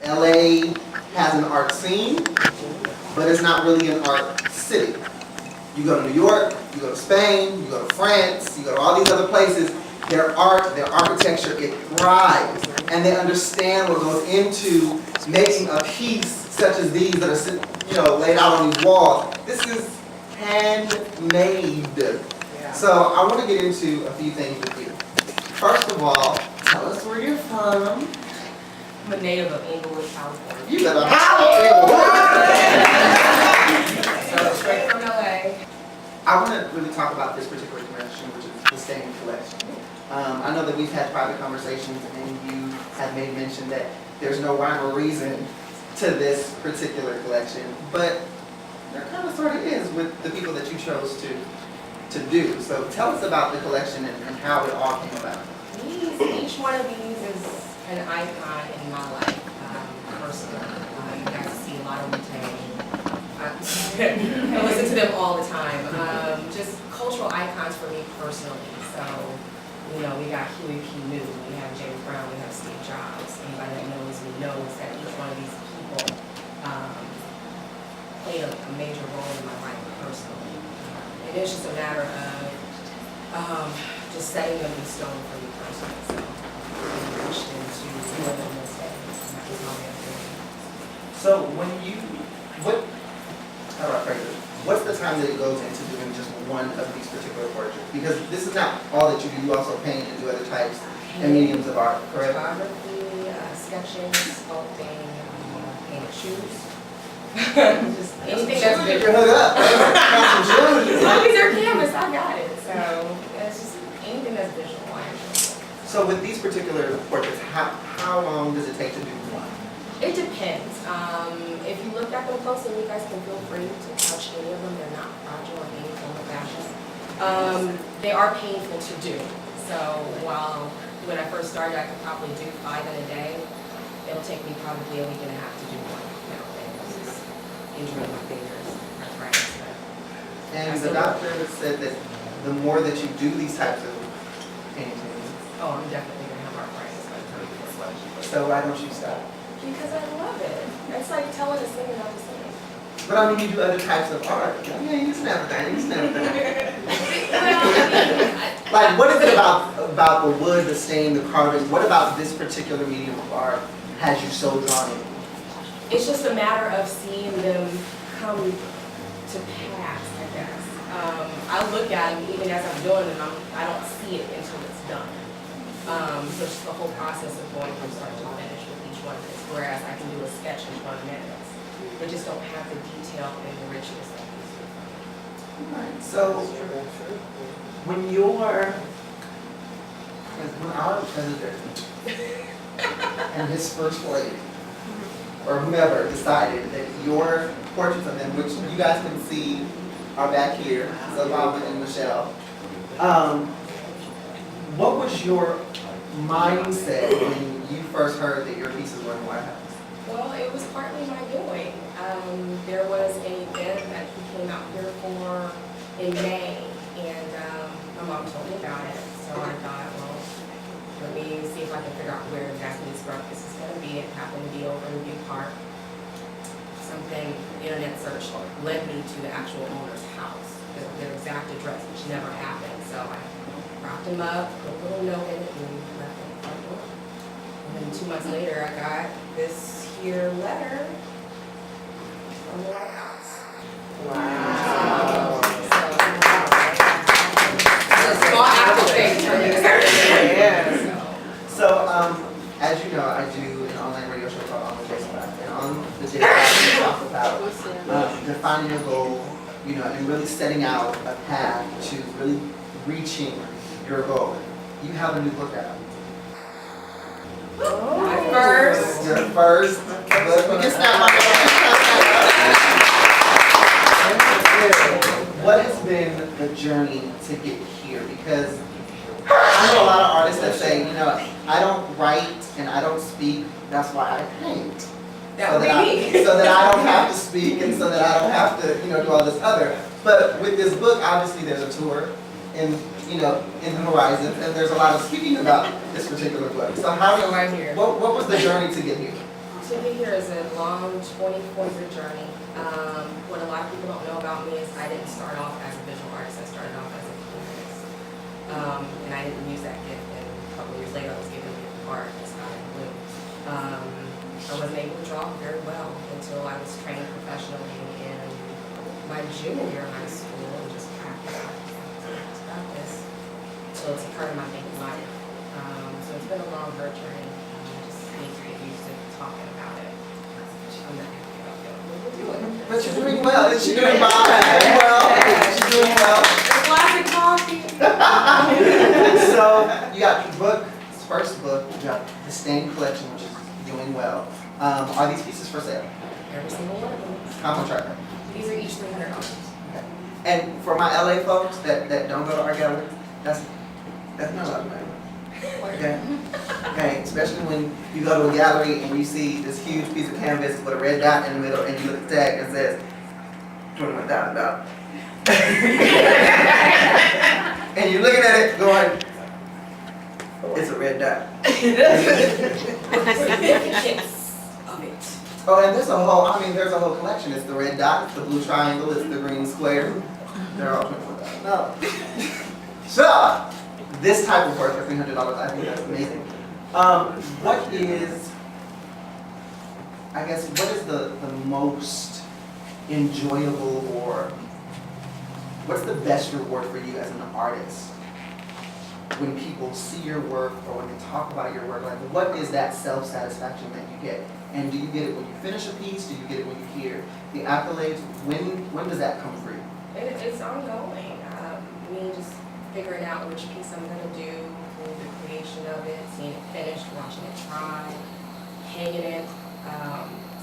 LA has an art scene, but it's not really an art city. You go to New York, you go to Spain, you go to France, you go to all these other places, their art, their architecture, it thrives. And they understand what goes into making a piece such as these that are laid out on these walls. This is handmade. Yeah. So I want to get into a few things with you. First of all, tell us where you're from. I'm a native of Inglewood, California. You got a house in So straight from LA. I want to really talk about this particular collection, which is the Stain collection. I know that we've had private conversations, and you have made mention that there's no rhyme or reason to this particular collection, but there kind of sort of is with the people that you chose to do. So tell us about the collection and how it all came about. Each one of these is an icon in my life, personally. You got to see a lot of Wu-Tang. I listen to them all the time. Just cultural icons for me personally. So, we got Huey P. Newton, we have James Brown, we have Steve Jobs. Anybody that knows me knows that each one of these people played a major role in my life personally. And it's just a matter of just setting them in stone for me personally. So I'm wished into doing them this day. That was how I'm doing it. So how do I phrase it? What's the time that it goes into doing just one of these particular portraits? Because this is not all that you do. You also paint and do other types and mediums of art, correct? Photography, sketching, sculpting, painted shoes. Just anything that's visual. As long as they're canvas, I got it. So it's just anything that's visual. So with these particular portraits, how long does it take to do one? It depends. If you look at them closely, you guys can feel free to touch any of them. They're not fragile in any form or fashion. They are painful to do. So when I first started, I could probably do 5 in a day. It'll take me probably a week and a half to do one nowadays. Injuring my fingers, arthritis. And the doctor said that the more that you do these types of paintings, I'm definitely going to have arthritis by the time you get slow. So why don't you stop? Because I love it. It's like telling a singer not to sing. But I mean, you do other types of art. Yeah, you can snap that. Like, what is it about the wood, the stain, the carving? What about this particular medium of art has you so drawn in? It's just a matter of seeing them come to pass, I guess. I look at them even as I'm doing them. I don't see it until it's done. So it's just the whole process of going from start to finish with each one of this. Whereas I can do a sketch in 20 minutes. They just don't have the detail and the richness that these do. Right. So when our president and his first lady, or whomever, decided that your portraits of them, which you guys can see are back here, so Mama and Michelle, what was your mindset when you first heard that your pieces were in the White House? Well, it was partly my doing. There was an event that he came out here for in May, and my mom told me about it. So I thought, well, let me see if I can figure out where exactly this breakfast is going to be. It happened to be over in View Park. Something, internet search led me to the actual owner's house, their exact address, which never happened. So I wrapped him up, put a little note in it, and left it in the front door. And then 2 months later, I got this here letter from the White House. Wow. So, a small application. So, as you know, I do an online radio show called On the Jaye Class. And on the Jaye Class, we talk about defining a goal, and really setting out a path to really reaching your goal. You have a new book out. My first. Your first book. We can snap my What has been the journey to get here? Because I know a lot of artists that say, I don't write and I don't speak, that's why I paint. So that I don't have to speak and so that I don't have to, do all this other. But with this book, obviously there's a tour in the horizon, and there's a lot of speaking about this particular book. So what was the journey to get here? To be here is a long 24-year journey. What a lot of people don't know about me is I didn't start off as a visual artist. I started off as a pianist. And I didn't use that gift. And a couple of years later, I was given a gift of art. It's not in blue. I wasn't able to draw very well until I was trained professionally in my junior year of high school and just practice until it's a part of my daily life. So it's been a long, hard journey. I just need to get used to talking about it. I'm not happy about it. We'll do it. But you're doing well. She's doing well. She's doing well. Classic coffee. So you got your book, this first book. You got the Stain collection, which is doing well. Are these pieces for sale? Every single one of them. How much are they? These are each $300. Okay. And for my LA folks that don't go to art galleries, that's not a lot of money. Okay. Okay. Especially when you go to a gallery and you see this huge piece of canvas with a red dot in the middle, and you look at the tag and it says $21,000. And you're looking at it going, it's a red dot. Of it. Oh, and there's a whole collection. It's the red dot, it's the blue triangle, it's the green square. They're all $24,000. So, this type of work for $300, I think that's amazing. What is the most enjoyable, or what's the best reward for you as an artist when people see your work or when they talk about your work? Like, what is that self-satisfaction that you get? And do you get it when you finish a piece? Do you get it when you hear the accolades? When does that come for you? It's ongoing. Me just figuring out which piece I'm going to do, the creation of it, seeing it finished, watching it dry, hanging it,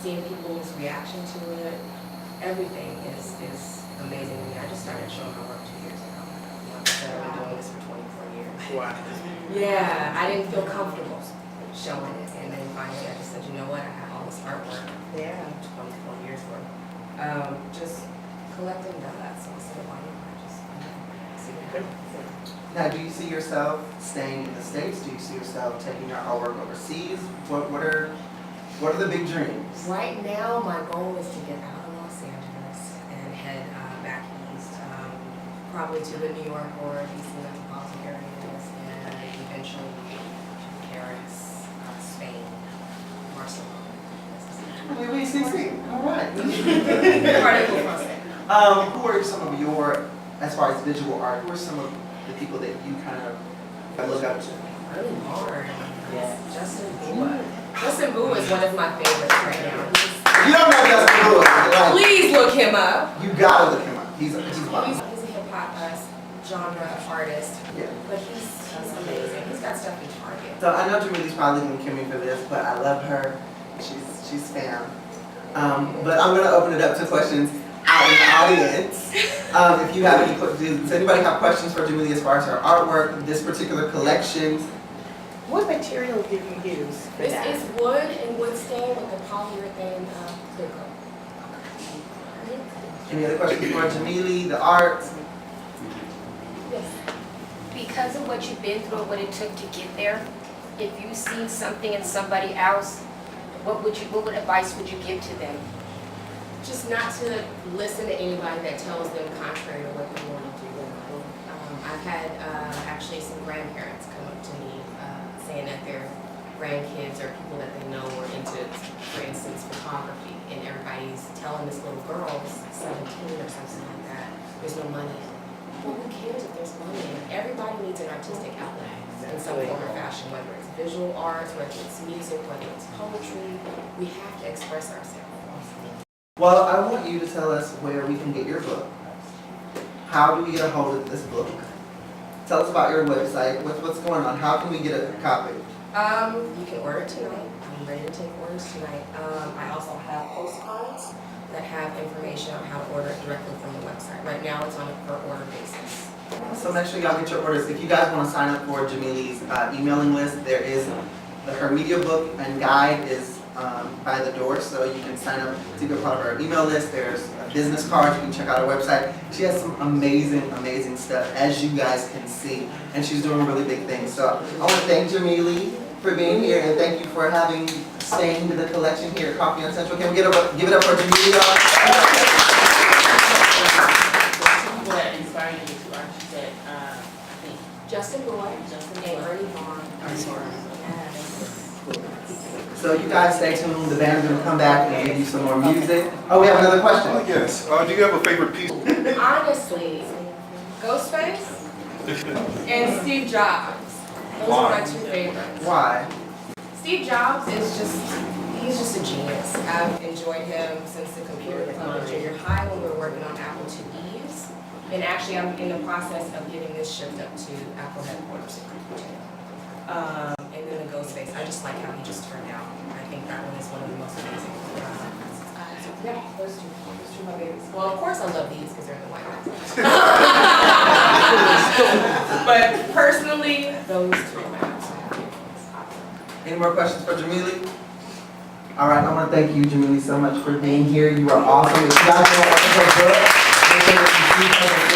seeing people's reaction to it. Everything is amazing to me. I just started showing my work 2 years ago. Like I said, I've been doing this for 24 years. Wow. Yeah, I didn't feel comfortable showing it. And then finally I just said, you know what, I have all this artwork. Yeah. 24 years worth. Just collecting that. So I said, why don't I just see what happens. Now, do you see yourself staying in the States? Do you see yourself taking your artwork overseas? What are the big dreams? Right now, my goal is to get out of Los Angeles and head back east, probably to the New York or DC metropolitan areas, and eventually to Paris, Spain, Barcelona. Oui, see. All right. Who are some of your, as far as visual art, who are some of the people that you kind of look up to? Really hard. Yeah. Justin Bieber. Justin Bieber is one of my favorites right now. You don't know Justin Bieber. Like, Please look him up. you gotta look him up. He's He's a hip hop genre artist, yeah. but he's amazing. He's got stuff in Target. So I know Jamile's probably gonna kill me for this, but I love her. She's fam. But I'm gonna open it up to questions out in the audience. If you have any, does anybody have questions for Jamile as far as her artwork, this particular collection? What material did you use for This that? is wood and wood stain with a polyurethane clear coat. Any other questions for Jamile, the art? Yes. Because of what you've been through and what it took to get there, if you've seen something in somebody else, what advice would you give to them? Just not to listen to anybody that tells them contrary to what they want to do. I've had actually some grandparents come up to me saying that their grandkids or people that they know are into, for instance, photography, and everybody's telling this little girl, 17 or something like that, there's no money. Well, who cares if there's money? Everybody needs an artistic outlet in some form or fashion, whether it's visual arts, whether it's music, whether it's poetry. We have to express ourselves. Well, I want you to tell us where we can get your book. How do we get a hold of this book? Tell us about your website. What's going on? How can we get a copy? You can order it tonight. I'm ready to take orders tonight. I also have postcards that have information on how to order it directly from the website. Right now it's on a per order basis. So make sure y'all get your orders. If you guys want to sign up for Jamile's emailing list, there is her media book and guide is by the door, so you can sign up to be a part of her email list. There's a business card. You can check out her website. She has some amazing stuff, as you guys can see, and she's doing really big things. So I want to thank Jamile for being here, and thank you for having staying to the collection here at Coffee on Central. Can we give it up for Jamile? What inspired you to art? She said, I think Justin Boyd Justin and Boyd. Ernie Vaughn. So you guys stay tuned. The band's gonna come back and give you some more music. Oh, we have another question. Yes. Do you have a favorite piece? Honestly, Ghostface and Steve Jobs. Those are my two favorites. Why? Steve Jobs is he's just a genius. I've enjoyed him since the computer club in junior high when we were working on Apple IIe's. And actually, I'm in the process of getting this shipped up to Apple headquarters. And then the Ghostface, I just like how he just turned out. I think that one is one of the most amazing. Yeah, those two are my favorites. Well, of course I love these because they're in the White House. But personally, those two are my favorites. Any more questions for Jamile? All right, I want to thank you, Jamile, so much for being here. You are awesome. If you guys don't want to go good, make sure that you see her